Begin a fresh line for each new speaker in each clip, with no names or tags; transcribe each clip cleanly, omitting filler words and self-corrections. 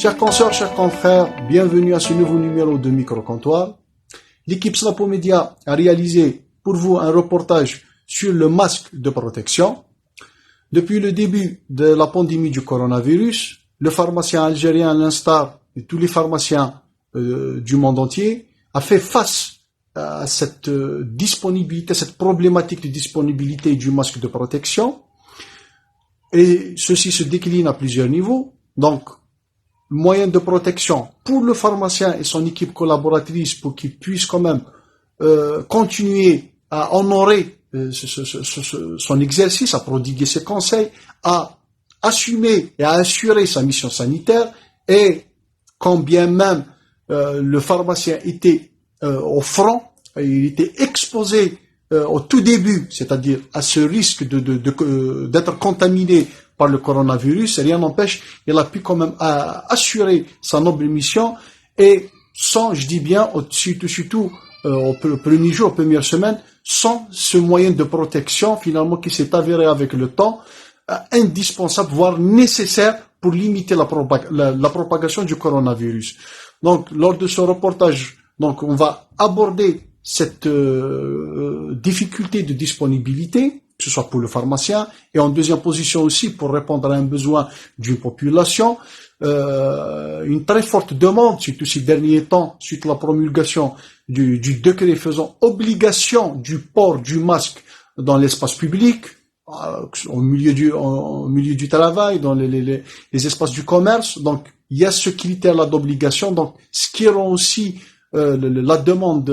Chers consoeurs, chers confrères, bienvenue à ce nouveau numéro de Micro-Comptoir. L'équipe Slapomédia a réalisé pour vous un reportage sur le masque de protection. Depuis le début de la pandémie du coronavirus, le pharmacien algérien, à l'instar de tous les pharmaciens du monde entier, a fait face à cette disponibilité, cette problématique de disponibilité du masque de protection. Et ceci se décline à plusieurs niveaux. Donc, moyen de protection pour le pharmacien et son équipe collaboratrice pour qu'ils puissent quand même continuer à honorer son exercice, à prodiguer ses conseils, à assumer et à assurer sa mission sanitaire. Et quand bien même le pharmacien était au front, il était exposé au tout début, c'est-à-dire à ce risque d'être contaminé par le coronavirus, rien n'empêche, il a pu quand même assurer sa noble mission et sans, je dis bien, surtout au premier jour, aux premières semaines, sans ce moyen de protection finalement qui s'est avéré avec le temps indispensable, voire nécessaire pour limiter la propagation du coronavirus. Donc, lors de ce reportage, donc, on va aborder cette difficulté de disponibilité, que ce soit pour le pharmacien, et en deuxième position aussi pour répondre à un besoin d'une population, une très forte demande, surtout ces derniers temps, suite à la promulgation du décret faisant obligation du port du masque dans l'espace public, au milieu du travail, dans les espaces du commerce. Donc, il y a ce critère-là d'obligation, donc ce qui rend aussi la demande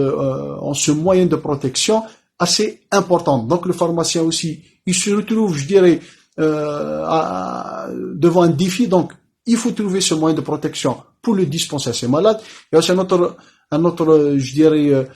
en ce moyen de protection assez importante. Donc le pharmacien aussi, il se retrouve, je dirais, devant un défi. Donc il faut trouver ce moyen de protection pour le dispenser à ses malades. Il y a aussi un autre, je dirais,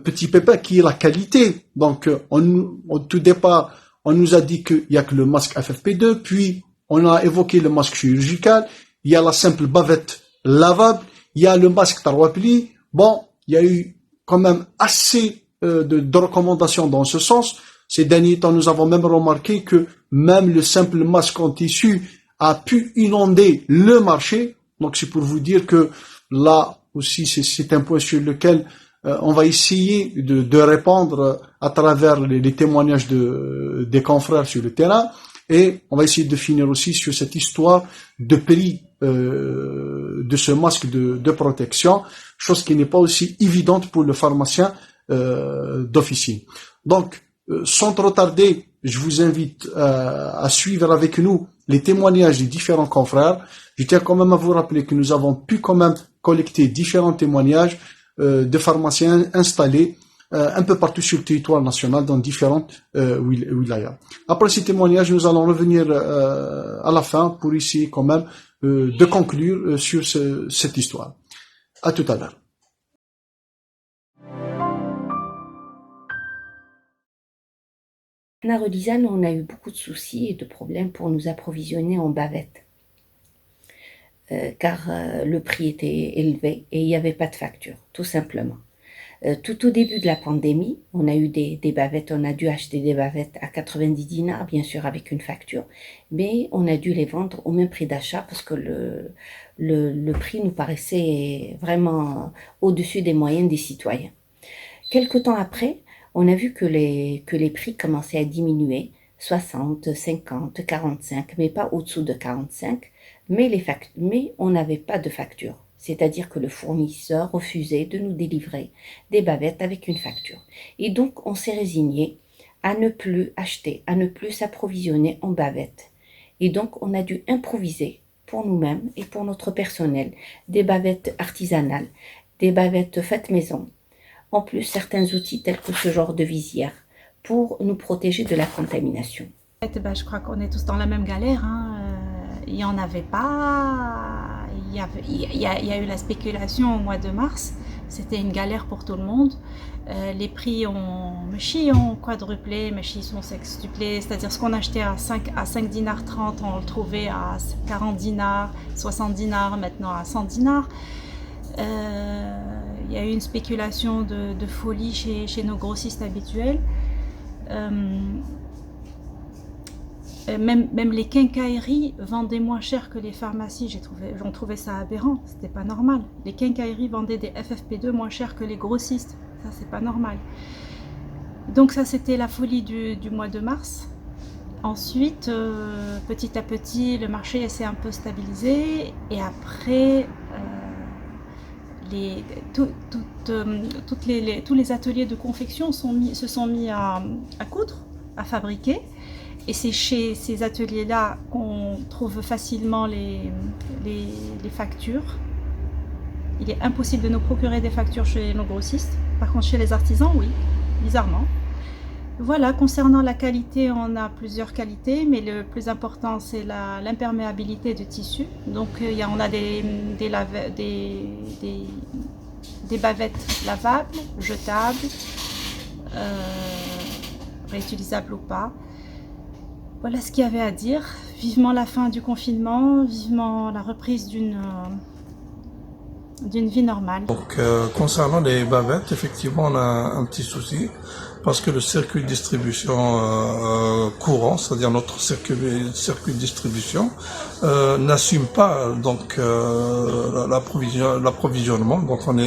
petit pépin qui est la qualité. Donc au tout départ, on nous a dit qu'il y a que le masque FFP2, puis on a évoqué le masque chirurgical, il y a la simple bavette lavable, il y a le masque 3 plis. Bon, il y a eu quand même assez de recommandations dans ce sens. Ces derniers temps, nous avons même remarqué que même le simple masque en tissu a pu inonder le marché. Donc c'est pour vous dire que là aussi, c'est un point sur lequel on va essayer de répondre à travers les témoignages des confrères sur le terrain. Et on va essayer de finir aussi sur cette histoire de prix de ce masque de protection, chose qui n'est pas aussi évidente pour le pharmacien d'officine. Donc, sans trop tarder, je vous invite à suivre avec nous les témoignages des différents confrères. Je tiens quand même à vous rappeler que nous avons pu quand même collecter différents témoignages de pharmaciens installés un peu partout sur le territoire national dans différentes wilayas. Après ces témoignages, nous allons revenir à la fin pour essayer quand même de conclure sur cette histoire. À tout à l'heure.
À Narodizane, on a eu beaucoup de soucis et de problèmes pour nous approvisionner en bavettes. Car le prix était élevé et il n'y avait pas de facture, tout simplement. Tout au début de la pandémie, on a eu des bavettes, on a dû acheter des bavettes à 90 dinars, bien sûr avec une facture, mais on a dû les vendre au même prix d'achat parce que le prix nous paraissait vraiment au-dessus des moyens des citoyens. Quelque temps après, on a vu que les prix commençaient à diminuer, 60, 50, 45, mais pas au-dessous de 45, mais on n'avait pas de facture. C'est-à-dire que le fournisseur refusait de nous délivrer des bavettes avec une facture. Et donc, on s'est résigné à ne plus acheter, à ne plus s'approvisionner en bavettes. Et donc, on a dû improviser pour nous-mêmes et pour notre personnel des bavettes artisanales, des bavettes faites maison. En plus, certains outils tels que ce genre de visière pour nous protéger de la contamination.
Je crois qu'on est tous dans la même galère. Il n'y en avait pas. Il y a eu la spéculation au mois de mars. C'était une galère pour tout le monde. Les prix ont quadruplé, sont sextuplés. C'est-à-dire ce qu'on achetait à 5 dinars 30, on le trouvait à 40 dinars, 60 dinars, maintenant à 100 dinars. Il y a eu une spéculation de folie chez nos grossistes habituels. Même les quincailleries vendaient moins cher que les pharmacies. J'en trouvais ça aberrant, c'était pas normal. Les quincailleries vendaient des FFP2 moins cher que les grossistes, ça c'est pas normal. Donc ça c'était la folie du mois de mars. Ensuite, petit à petit, le marché s'est un peu stabilisé et après, tous les ateliers de confection se sont mis à coudre, à fabriquer. Et c'est chez ces ateliers-là qu'on trouve facilement les factures. Il est impossible de nous procurer des factures chez nos grossistes. Par contre, chez les artisans, oui, bizarrement. Voilà, concernant la qualité, on a plusieurs qualités, mais le plus important, c'est l'imperméabilité du tissu. Donc, on a des bavettes lavables, jetables, réutilisables ou pas. Voilà ce qu'il y avait à dire. Vivement la fin du confinement, vivement la reprise d'une vie normale.
Donc, concernant les bavettes, effectivement, on a un petit souci parce que le circuit de distribution courant, c'est-à-dire notre circuit de distribution, n'assume pas donc l'approvisionnement. Donc, on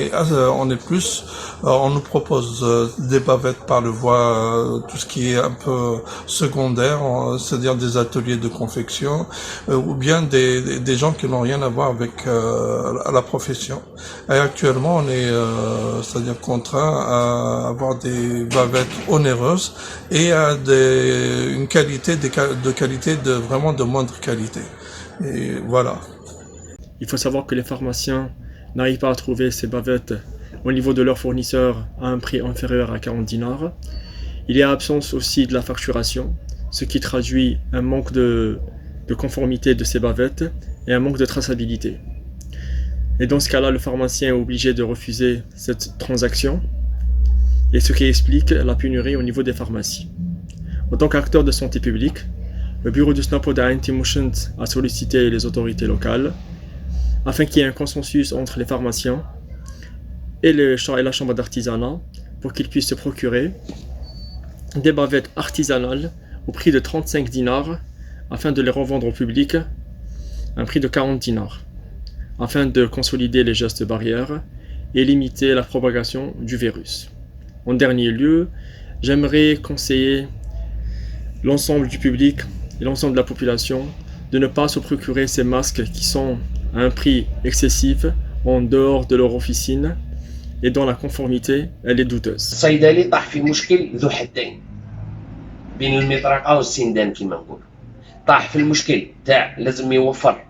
est plus, on nous propose des bavettes par le voie, tout ce qui est un peu secondaire, c'est-à-dire des ateliers de confection, ou bien des gens qui n'ont rien à voir avec la profession. Et actuellement, on est, c'est-à-dire contraint à avoir des bavettes onéreuses et à une qualité de vraiment de moindre qualité. Et voilà.
Il faut savoir que les pharmaciens n'arrivent pas à trouver ces bavettes au niveau de leurs fournisseurs à un prix inférieur à 40 dinars. Il y a absence aussi de la facturation, ce qui traduit un manque de conformité de ces bavettes et un manque de traçabilité. Et dans ce cas-là, le pharmacien est obligé de refuser cette transaction, et ce qui explique la pénurie au niveau des pharmacies. En tant qu'acteur de santé publique, le bureau du SNAPO d'Ain Timoshent a sollicité les autorités locales afin qu'il y ait un consensus entre les pharmaciens et la chambre d'artisanat pour qu'ils puissent se procurer des bavettes artisanales au prix de 35 dinars afin de les revendre au public à un prix de 40 dinars afin de consolider les gestes barrières et limiter la propagation du virus. En dernier lieu, j'aimerais conseiller l'ensemble du public et l'ensemble de la population de ne pas se procurer ces masques qui sont à un prix excessif en dehors de leur officine et dont la conformité elle est douteuse.
الصيدلي طاح في مشكل ذو حدين بين المطرقه والسندان كما نقول. طاح في المشكل تاع لازم يوفر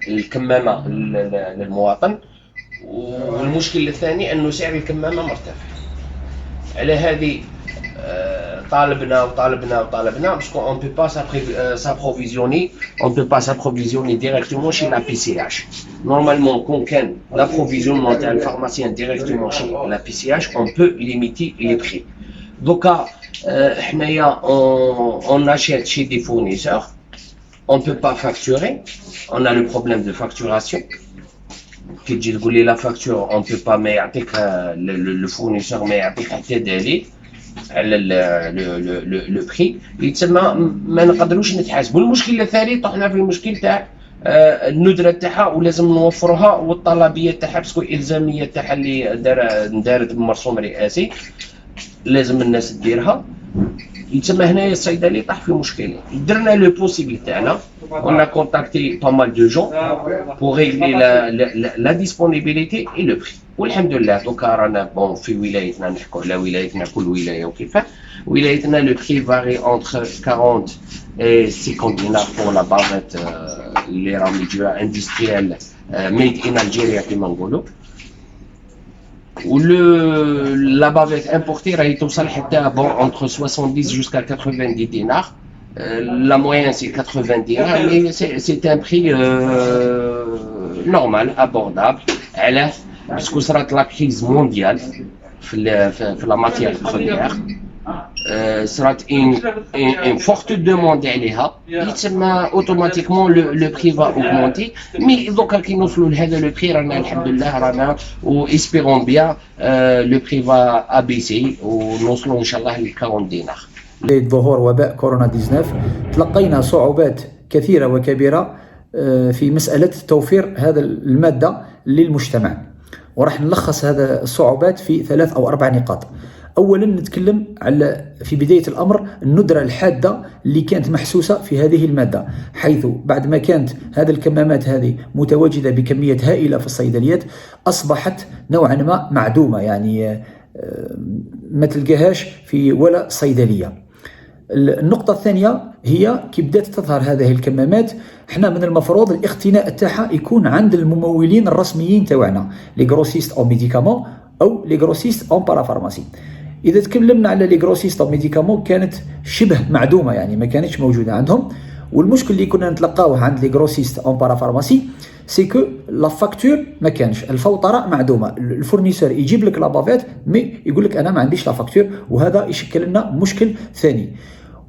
الكمامه للمواطن، والمشكل الثاني انه سعر الكمامه مرتفع. على هذه طالبنا parce qu'on ne peut pas s'approvisionner, directement chez la PCH. Normalement, quand l'approvisionnement d'un pharmacien directement chez la PCH, on peut limiter les prix. Donc, on achète chez des fournisseurs, on ne peut pas facturer, on a le problème de facturation. Qui dit que la facture, on ne peut pas mettre le fournisseur mettre حتى دليل على le prix. يتسمى ما نقدروش نتحاسبوا. المشكل الثاني طحنا في المشكل تاع الندرة تاعها ولازم نوفرها والطلبية تاعها باسكو الإلزامية تاعها اللي دارت بمرسوم رئاسي لازم الناس ديرها. يتسمى هنايا الصيدلي طاح في مشكل. درنا لو بوسيبل تاعنا. On a contacté pas mal de gens pour régler la disponibilité et le prix. والحمدلله دوكا رانا بون في ولايتنا نحكوا على ولايتنا كل ولايه وكيفاه. ولايتنا le prix varie entre 40 et 50 dinars pour la bavette اللي راهم يجيوها industrielle made in Algeria كيما نقولوا. La bavette importée راهي توصل حتى bon entre 70 jusqu'à 90 dinars. La moyenne c'est 90 dinars, mais c'est un prix normal, abordable. Parce que ça la crise mondiale في la matière première. Ça une forte demande عليها. يتسمى automatiquement le prix va augmenter. Mais donc كي نوصلوا لهذا le prix رانا الحمد لله رانا و espérons bien le prix va abaisser ونوصلوا إن شاء الله ل 40 dinars.
لظهور وباء كورونا 19 تلقينا صعوبات كثيرة وكبيرة في مسألة توفير هذا المادة للمجتمع، وراح نلخص هذا الصعوبات في 3 أو 4 نقاط. أولا نتكلم على في بداية الأمر الندرة الحادة اللي كانت محسوسة في هذه المادة، حيث بعد ما كانت هذه الكمامات هذه متواجدة بكمية هائلة في الصيدليات أصبحت نوعا ما معدومة، يعني ما تلقاهاش في ولا صيدلية. النقطة الثانية هي كي بدات تظهر هذه الكمامات، احنا من المفروض الاقتناء تاعها يكون عند الممولين الرسميين تاعنا، لي غروسيست او ميديكامون او لي غروسيست او بارافارماسي. اذا تكلمنا على لي غروسيست او ميديكامون كانت شبه معدومة، يعني ما كانتش موجودة عندهم، والمشكل اللي كنا نتلقاوه عند لي غروسيست او بارافارماسي سي كو لا فاكتور ما كانش، الفوطره معدومه، الفورنيسور يجيب لك لا بافيت مي يقول لك انا ما عنديش لا فاكتور، وهذا يشكل لنا مشكل ثاني.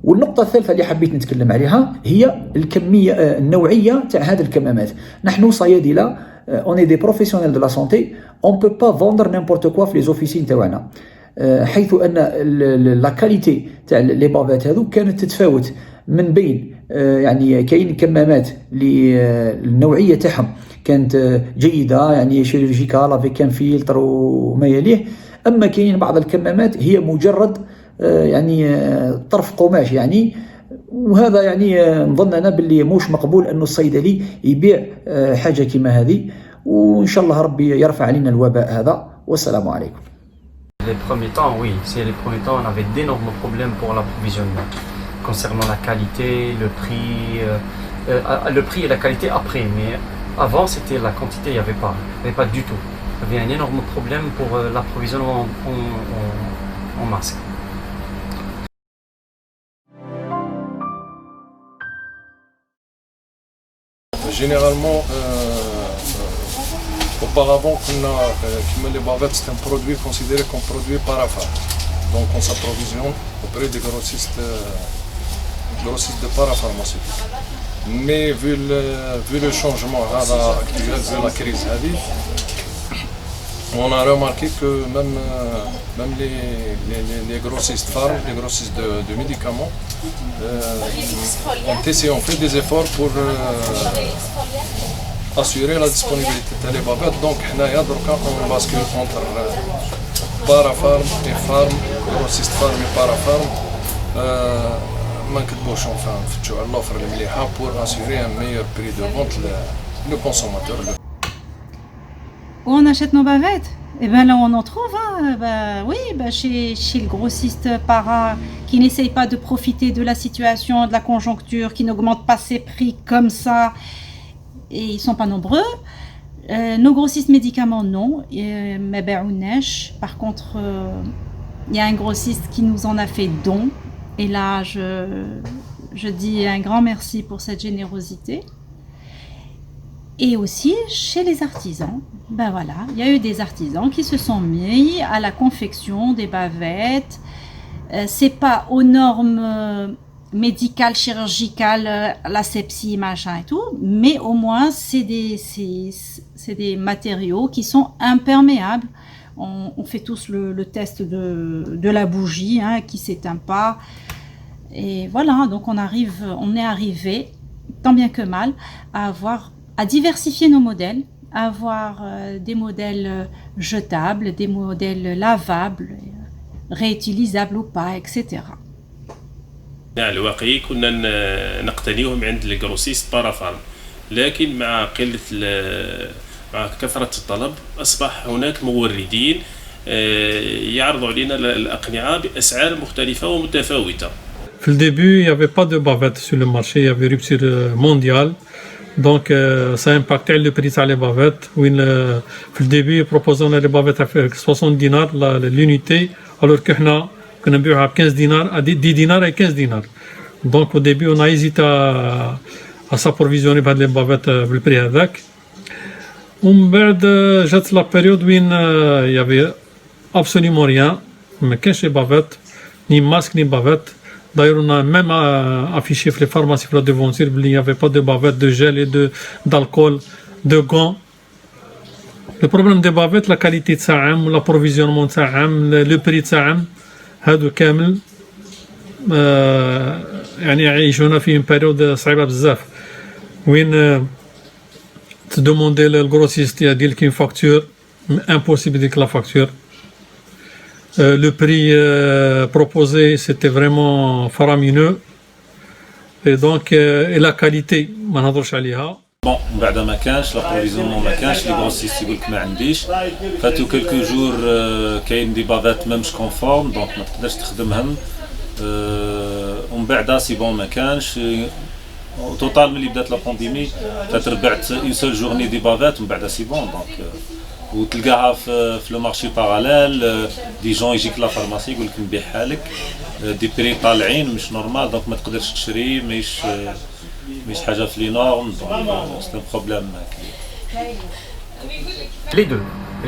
والنقطة الثالثة اللي حبيت نتكلم عليها هي الكمية النوعية تاع هذه الكمامات. نحن صيادلة on est des professionnels de la santé, on peut pas vendre n'importe quoi في les officines تاعنا، حيث ان لا كاليتي تاع لي بافيت هذو كانت تتفاوت من بين، يعني كاين كمامات اللي النوعية تاعهم كانت جيدة، يعني شيرورجيكال افيك كان فيلتر وما يليه، اما كاين بعض الكمامات هي مجرد يعني طرف قماش يعني، وهذا يعني نظن انا باللي موش مقبول انه الصيدلي يبيع حاجه كما هذه، وان شاء الله ربي يرفع علينا الوباء هذا، والسلام عليكم.
Les premiers temps, oui, c'est les premiers temps, on avait d'énormes problèmes pour l'approvisionnement concernant la qualité, le prix et la qualité après, mais avant c'était la quantité, il n'y avait pas du tout. Il y avait un énorme problème pour l'approvisionnement en masques.
Généralement, auparavant, les bavettes, c'est un produit considéré comme produit paraphare. Donc on s'approvisionne auprès des grossistes de parapharmaceutique. Mais vu le changement actuel, vu la crise, on a remarqué que même les grossistes pharma, les grossistes de médicaments, ont fait des efforts pour assurer la disponibilité de les bavettes. Donc on bascule entre parapharm et pharm, grossiste pharm et parapharm. ما نكتبوش نفتشوا على l'offre المليحة pour assurer un meilleur prix de vente le consommateur.
Où on achète nos bavettes? Et bien là on en trouve, oui, chez le grossiste para qui n'essaye pas de profiter de la situation, de la conjoncture, qui n'augmente pas ses prix comme ça, et ils sont pas nombreux. Nos grossistes médicaments non, par contre il y a un grossiste qui nous en a fait don, et là je dis un grand merci pour cette générosité. Et aussi chez les artisans, ben voilà, il y a eu des artisans qui se sont mis à la confection des bavettes. C'est pas aux normes médicales, chirurgicales, l'asepsie, machin et tout, mais au moins c'est des matériaux qui sont imperméables. On fait tous le test de la bougie qui s'éteint pas. Et voilà, donc on est arrivé, tant bien que mal, à diversifier nos modèles, à avoir des modèles jetables, des modèles lavables, réutilisables ou pas, etc.
الواقعي كنا نقتنيهم عند الجروسيست بارافارم، لكن مع مع كثرة الطلب أصبح هناك موردين يعرضوا علينا الأقنعة بأسعار مختلفة ومتفاوتة.
في الدébut, il n'y avait pas de bavettes sur le marché, il y avait rupture mondiale. Donc ça impactait le prix sur les bavettes. في الدébut, proposaient les bavettes avec 60 dinars l'unité, alors que nous كنا نبيعها ب 15 دينار, à 10 dinars et 15 dinars. Donc au début, on a hésité à s'approvisionner par les bavettes بالprix هذاك. ومن بعد جات لا بيريود وين يافي ابسوليومون ريان، ما كانش لي بافيت ني ماسك ني بافيت. داير اون ميم افيشي في لي فارماسي في لا ديفونسير بلي يافي با دو بافيت دو جيل اي دالكول دو غون. لو بروبليم دي بافيت لا كاليتي تاعهم، لابروفيزيونمون تاعهم، لو بري تاعهم، هادو كامل يعني يعيشونا في بيريود صعيبه بزاف وين تدوموندي للغروسيست يدير لك اون فاكتور امبوسيبل ديك لا فاكتور لو بري بروبوزي سيتي فريمون faramineux et donc et la qualité ما نهضرش عليها.
بون من بعد ما كانش لابروفيزيونمون ما كانش لي غروسيست يقول لك ما عنديش فاتو كلكو جور كاين دي بافات ميم مش كونفورم دونك ما تقدرش تخدمهم ومن بعد سي بون ما كانش au total ملي بدات لا بانديمي تربعت اون سول جورني دي بافات ومن بعد سي بون دونك وتلقاها في لو مارشي باراليل دي جون يجيك لا فارماسي يقول لك نبيعها لك دي بري طالعين مش نورمال دونك ما تقدرش تشري مش حاجه في لي نورم دونك سي ان بروبليم.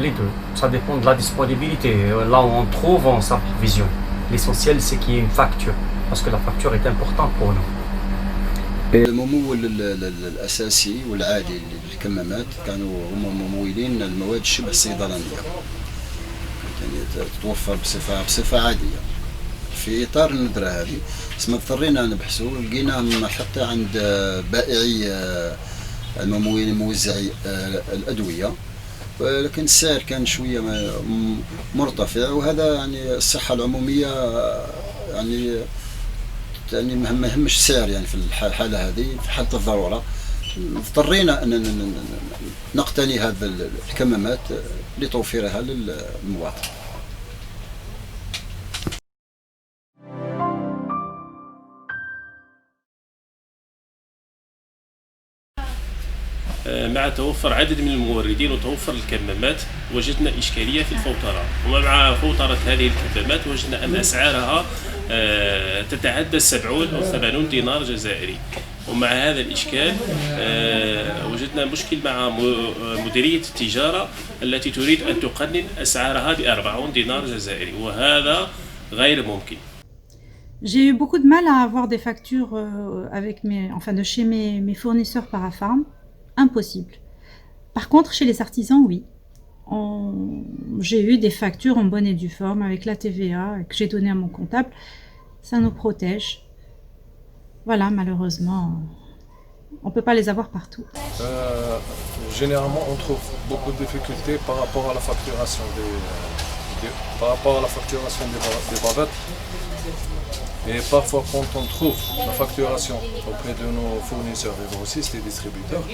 Les deux, ça dépend de la disponibilité. Là où on trouve, on s'approvisionne. L'essentiel, c'est qu'il y ait une facture, parce que la facture est importante pour nous.
الممول الأساسي والعادي للكمامات كانوا هم ممولين المواد شبه صيدلانية، يعني تتوفر بصفة عادية في إطار الندرة هذه. بس ما اضطرينا نبحثوا لقيناهم حتى عند بائعي الممولين موزعي الأدوية، ولكن السعر كان شوية مرتفع، وهذا يعني الصحة العمومية يعني ما يهمش السعر يعني في الحالة هذه في حالة الضرورة اضطرينا أن نقتني هذه الكمامات لتوفيرها للمواطن.
مع توفر عدد من الموردين وتوفر الكمامات وجدنا إشكالية في الفوترة، ومع فوترة هذه الكمامات وجدنا أن أسعارها تتعدى 70 أو 80 دينار جزائري. ومع هذا الإشكال وجدنا مشكل مع مديرية التجارة التي تريد أن تقنن أسعارها ب40 دينار جزائري، وهذا غير ممكن.
J'ai eu beaucoup de mal à avoir des factures de chez mes fournisseurs Parafarm. Impossible. Par contre, chez les artisans, oui. J'ai eu des factures en bonne et due forme avec la TVA que j'ai donnée à mon comptable. Ça nous protège. Voilà, malheureusement, on ne peut pas les avoir partout.
Généralement, on trouve beaucoup de difficultés par rapport à la facturation des bavettes. Et parfois, quand on trouve la facturation auprès de nos fournisseurs et grossistes et distributeurs,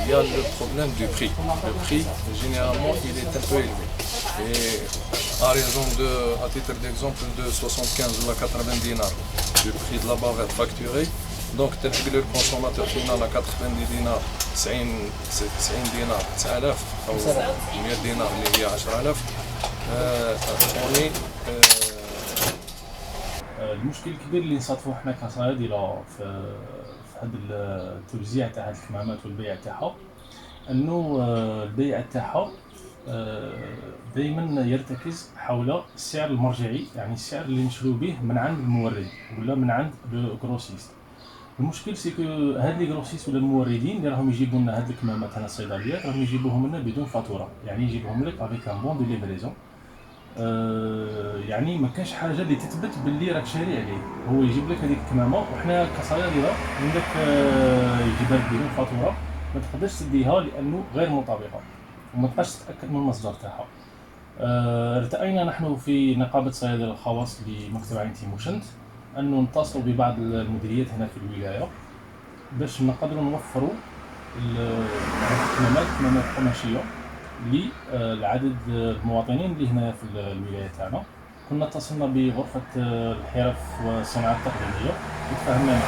il y a le problème du prix. Le prix, généralement, il est un peu élevé. Et à raison à titre d'exemple, de 75 ou 80 dinars du prix de la bavette facturée, donc tel que le consommateur final à 90 dinars, 90 dinars, 9000 ou 100 dinars, اللي هي 10000 on est
المشكل الكبير اللي نصادفوه حنا كصيادله في هذا التوزيع تاع هذه الكمامات والبيع تاعها، انه البيع تاعها دائما يرتكز حول السعر المرجعي، يعني السعر اللي نشرو به من عند المورد ولا من عند لو غروسيست. المشكل سيكو هاد لي غروسيست ولا الموردين اللي راهم يجيبوا لنا هاد الكمامات هنا الصيدليات راهم يجيبوهم لنا بدون فاتوره، يعني يجيبوهم لك افيك ان بون دو ليفريزون. يعني ما كانش حاجه اللي تثبت باللي راك شاري عليه، هو يجيب لك هذيك الكمامه وحنا كصيادله عندك يجيبها لك بدون فاتوره ما تقدرش تديها لانه غير مطابقه وما تقدرش تتاكد من المصدر تاعها. ارتأينا نحن في نقابه صيادله الخواص لمكتب عين تيموشنت انه نتصلوا ببعض المديريات هنا في الولايه باش نقدروا نوفروا الكمامات قماشيه لعدد المواطنين اللي هنا في الولايه تاعنا. كنا اتصلنا بغرفه الحرف والصناعات التقليديه وتفاهمنا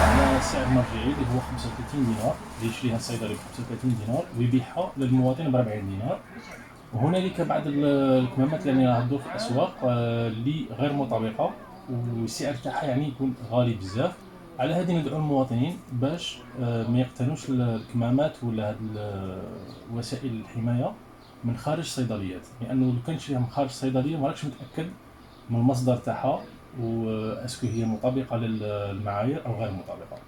معنا سعر مرجعي اللي هو 35 دينار اللي يشريها الصيدلي ب 35 دينار ويبيعها للمواطن ب 40 دينار. وهنالك بعض الكمامات اللي نعرضوا في الاسواق اللي غير مطابقه والسعر تاعها يعني يكون غالي بزاف. على هذه ندعو المواطنين باش ما يقتنوش الكمامات ولا هاد وسائل الحمايه من خارج الصيدليات، لانه لو كان تشريها من خارج الصيدليه ما راكش متاكد من المصدر تاعها واسكو هي مطابقه للمعايير او غير مطابقه.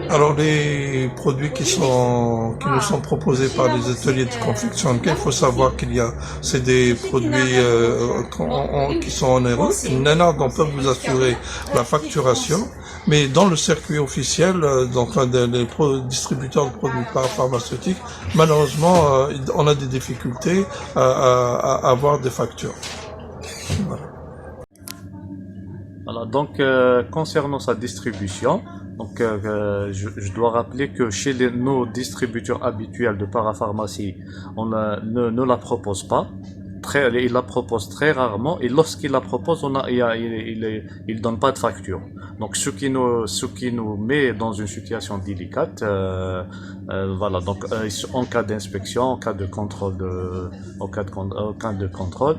Alors les produits qui nous sont proposés par les ateliers de confection, il faut savoir c'est des produits qui sont onéreux. Nanard, on peut vous assurer la facturation, mais dans le circuit officiel, donc les distributeurs de produits pharmaceutiques, malheureusement, on a des difficultés à avoir des factures. Voilà.
Voilà, donc concernant sa distribution, donc je dois rappeler que chez nos distributeurs habituels de parapharmacie, on ne la propose pas. Il la propose très rarement, et lorsqu'il la propose, il donne pas de facture. Donc ce qui nous met dans une situation délicate. Voilà, donc en cas d'inspection, en cas de contrôle,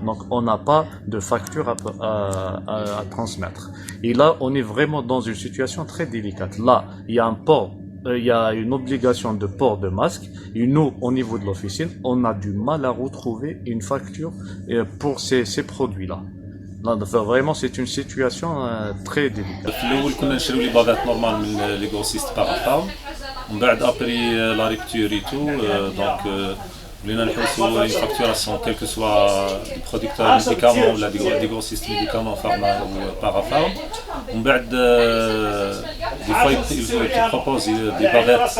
donc on n'a pas de facture à transmettre. Et là, on est vraiment dans une situation très délicate. Là, il y a une obligation de port de masque, et nous, au niveau de l'officine, on a du mal à retrouver une facture pour ces produits-là. Vraiment, c'est une situation très délicate.
في الأول كنا نشريو لي بافات نورمال من لي غروسيست بارافارم، ومن بعد ابري لا ريبتور اي تو دونك ولينا نحوسوا اون فاكتوراسيون كيل كو سوا دي برودكتور ميديكامون ولا دي غروسيست ميديكامون فارما و بارافارم، ومن بعد دي فوا يبروبوز دي بافات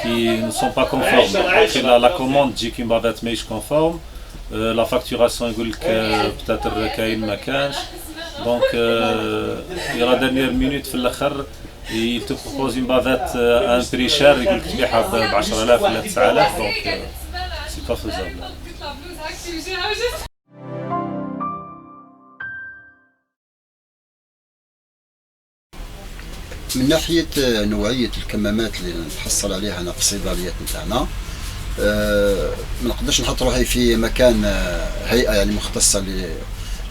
كي نو سون با كونفورم. ابري لا كوموند تجيك اون بافات ماهيش كونفورم، لا فاكتوراسيون يقول لك بتاتر كاين ما كانش، دونك يلا دانيير مينوت في الاخر il te propose une bavette à un prix cher, يقول لك تبيعها ب 10000 ولا 9000، donc c'est pas faisable.
من ناحية نوعية الكمامات اللي نحصل عليها أنا في الصيدليات نتاعنا، ما نقدرش نحط روحي في مكان هيئة يعني مختصة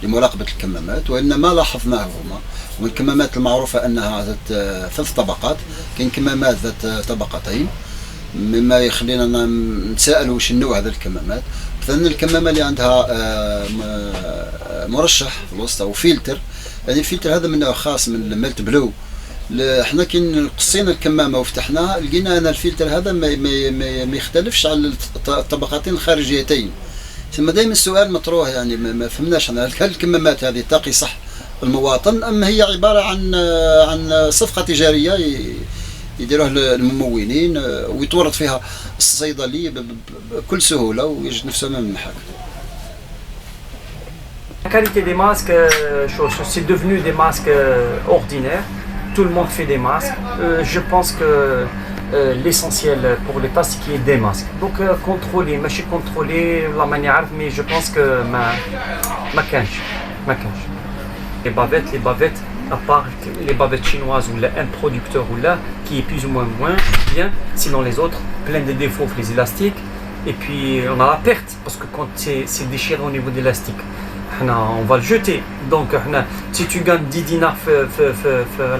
لمراقبة الكمامات، وإنما لاحظناه هما ومن الكمامات المعروفة أنها ذات 3 طبقات. كاين كمامات ذات طبقتين، مما يخلينا نتساءل واش النوع هذا الكمامات. مثلا الكمامة اللي عندها مرشح في الوسط أو فلتر، يعني الفلتر هذا من نوع خاص من الملت بلو. احنا كي قصينا الكمامة وفتحناها لقينا أن الفلتر هذا ما يختلفش على الطبقتين الخارجيتين. ثم دائما السؤال مطروح، يعني ما فهمناش هل الكمامات هذه تقي صح المواطن ام هي عباره عن صفقه تجاريه يديروها الممولين ويتورط فيها الصيدلي بكل سهوله ويجد نفسه امام المحاكم.
La qualité des masques, c'est devenu des masques ordinaires. Tout le monde fait des masques. Je pense que l'essentiel pour l'État, c'est qu'il y ait des masques. Donc contrôler, la manière, mais je pense que ma canche. Les bavettes, à part les bavettes chinoises ou un producteur ou là qui est plus ou moins bien, sinon les autres, plein de défauts, les élastiques, et puis on a la perte parce que quand c'est déchiré au niveau de l'élastique, on va le jeter. Donc si tu gagnes 10 dinars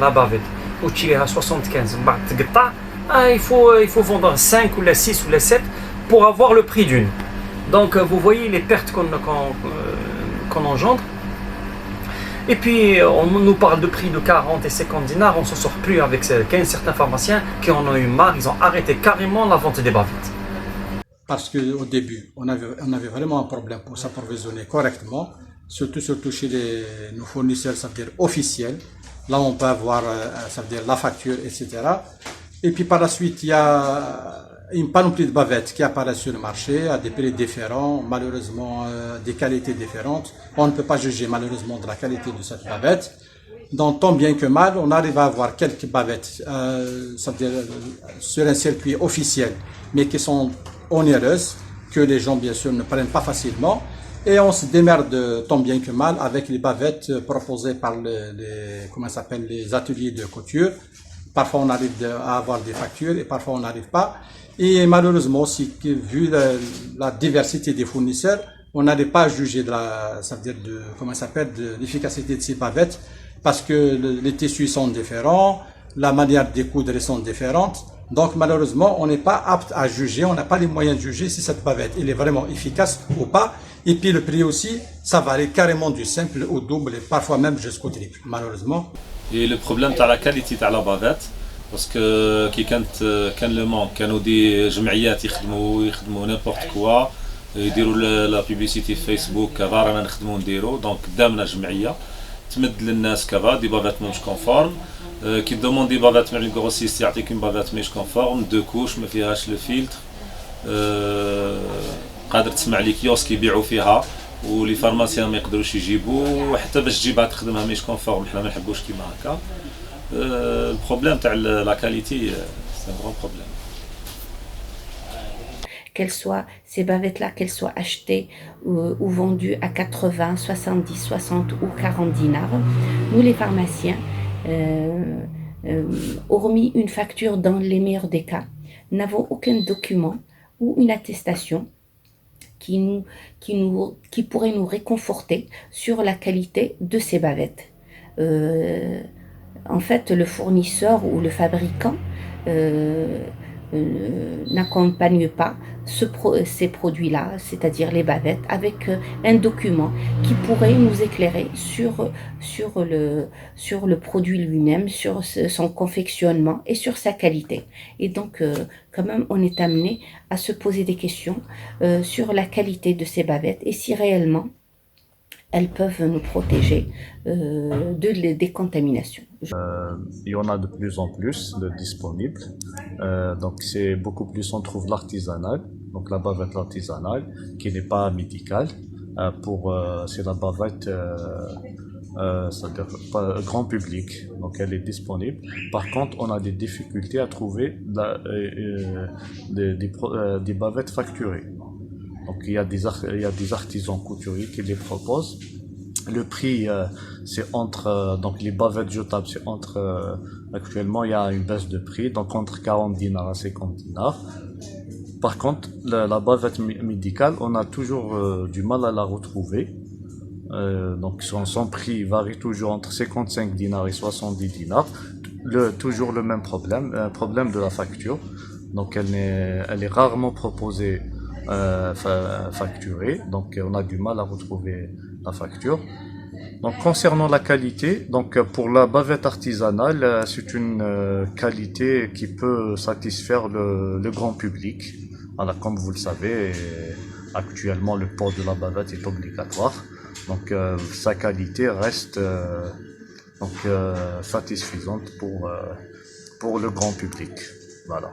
la bavette ou tu es à 75, il faut vendre 5 ou les 6 ou les 7 pour avoir le prix d'une. Donc vous voyez les pertes qu'on engendre. Et puis on nous parle de prix de 40 et 50 dinars, on ne s'en sort plus avec ça. Il y a certains pharmaciens qui en ont eu marre, ils ont arrêté carrément la vente des bavettes.
Parce qu'au début, on avait vraiment un problème pour s'approvisionner correctement, surtout chez nos fournisseurs, ça veut dire officiels. Là, on peut avoir, ça veut dire la facture, etc. Et puis par la suite, il y a une panoplie de bavettes qui apparaissent sur le marché à des prix différents, malheureusement des qualités différentes. On ne peut pas juger malheureusement de la qualité de cette bavette. Donc tant bien que mal, on arrive à avoir quelques bavettes, ça veut dire sur un circuit officiel, mais qui sont onéreuses, que les gens bien sûr ne prennent pas facilement. Et on se démerde tant bien que mal avec les bavettes proposées par les ateliers de couture. Parfois on arrive à avoir des factures et parfois on n'arrive pas. Et malheureusement aussi, vu la diversité des fournisseurs, on n'arrive pas à juger de l'efficacité de ces bavettes parce que les tissus sont différents, la manière de coudre sont différentes. Donc malheureusement, on n'est pas apte à juger, on n'a pas les moyens de juger si cette bavette elle est vraiment efficace ou pas. Et puis le prix aussi, ça varie carrément du simple au double et parfois même jusqu'au triple, malheureusement.
Et le problème de la qualité de la bavette, باسكو كي كان لو مونك كانوا دي جمعيات يخدموا نيمبورط كوا يديروا لا بوبليسيتي في فيسبوك كذا رانا نخدموا نديروا دونك دامنا جمعيه تمد للناس كذا دي بافات مش كونفورم كي دوموندي بافات من الكروسيست يعطيك اون بافات مش كونفورم دو كوش ما فيهاش لو فيلتر قادر تسمع لي كيوسك يبيعوا فيها ولي فارماسيان ما يقدروش يجيبوا وحتى باش تجيبها تخدمها مش كونفورم حنا ما نحبوش كيما هكا البروبليم تاع لا كاليتي سي ان غران بروبليم.
Qu'elles soient, ces bavettes-là, qu'elles soient achetées ou vendues à 80, 70, 60 ou 40 dinars, nous les pharmaciens, hormis une facture dans les meilleurs des cas, n'avons aucun document ou une attestation qui pourrait nous réconforter sur la qualité de ces bavettes. En fait, le fournisseur ou le fabricant n'accompagne pas ces produits-là, c'est-à-dire les bavettes, avec un document qui pourrait nous éclairer sur le produit lui-même, sur son confectionnement et sur sa qualité. Et donc, quand même, on est amené à se poser des questions sur la qualité de ces bavettes et si réellement elles peuvent nous protéger des contaminations.
Il y en a de plus en plus de disponibles. Donc c'est beaucoup plus, on trouve l'artisanal, donc la bavette artisanale qui n'est pas médicale. C'est la bavette c'est-à-dire pas grand public, donc elle est disponible. Par contre, on a des difficultés à trouver des bavettes facturées. Donc il y a des artisans couturiers qui les proposent. Le prix c'est entre donc les bavettes jetables c'est entre actuellement il y a une baisse de prix donc entre 40 dinars à 50 dinars. Par contre la bavette médicale on a toujours du mal à la retrouver. Donc son prix varie toujours entre 55 dinars et 70 dinars. Toujours le même problème, un problème de la facture. Donc elle est rarement proposée facturée, donc on a du mal à retrouver la facture. Donc concernant la qualité, donc pour la bavette artisanale, c'est une qualité qui peut satisfaire le grand public. Alors comme vous le savez, actuellement le port de la bavette est obligatoire, donc sa qualité reste satisfaisante pour le grand public. Voilà.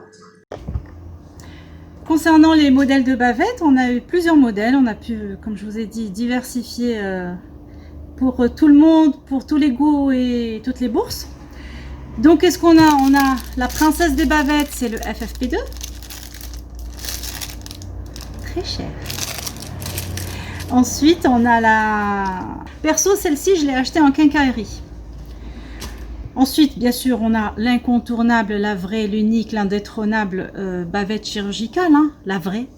Concernant les modèles de bavettes, on a eu plusieurs modèles. On a pu, comme je vous ai dit, diversifier pour tout le monde, pour tous les goûts et toutes les bourses. Donc, qu'est-ce qu'on a? On a la princesse des bavettes, c'est le FFP2. Très cher. Ensuite, on a la... Perso, celle-ci, je l'ai achetée en quincaillerie. Ensuite, bien sûr, on a l'incontournable, la vraie, l'unique, l'indétrônable bavette chirurgicale, hein, la vraie.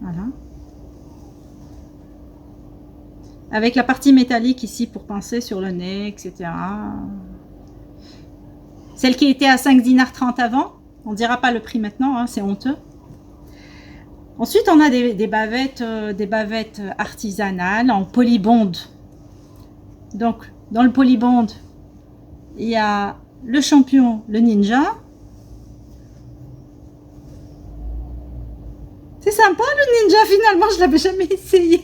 Voilà. Avec la partie métallique ici pour pincer sur le nez, etc. Celle qui était à 5 dinars 30 avant, on ne dira pas le prix maintenant, hein, c'est honteux. Ensuite, on a des bavettes artisanales en polybonde. Donc, dans le polybonde, il y a le champion, le ninja. C'est sympa le ninja finalement, je l'avais jamais essayé.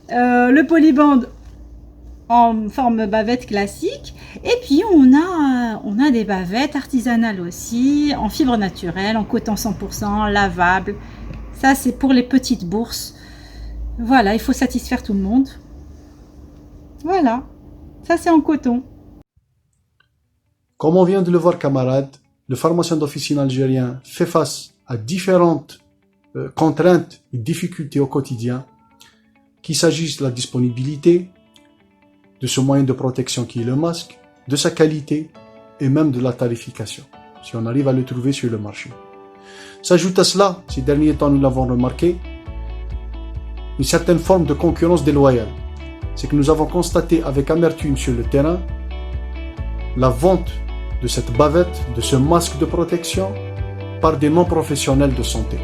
Le polyband en forme bavette classique. Et puis on a des bavettes artisanales aussi, en fibre naturelle, en coton 100%, lavable. Ça c'est pour les petites bourses. Voilà, il faut satisfaire tout le monde. Voilà, ça c'est en coton.
Comme on vient de le voir camarades, le pharmacien d'officine algérien fait face à différentes contraintes et difficultés au quotidien, qu'il s'agisse de la disponibilité de ce moyen de protection qui est le masque, de sa qualité et même de la tarification, si on arrive à le trouver sur le marché. S'ajoute à cela, ces derniers temps nous l'avons remarqué, une certaine forme de concurrence déloyale. C'est que nous avons constaté avec amertume sur le terrain la vente de cette bavette, de ce masque de protection par des non-professionnels de santé.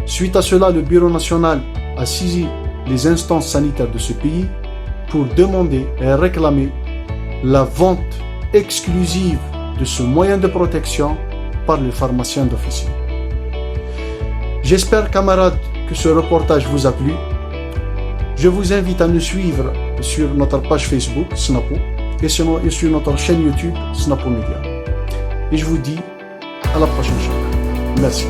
Suite à cela, le Bureau national a saisi les instances sanitaires de ce pays pour demander et réclamer la vente exclusive de ce moyen de protection par les pharmaciens d'officine. J'espère, camarades, que ce reportage vous a plu. Je vous invite à nous suivre sur notre page Facebook, Snapo, et sur notre chaîne YouTube, Snapo Media. Et je vous dis à la prochaine chaîne. Merci.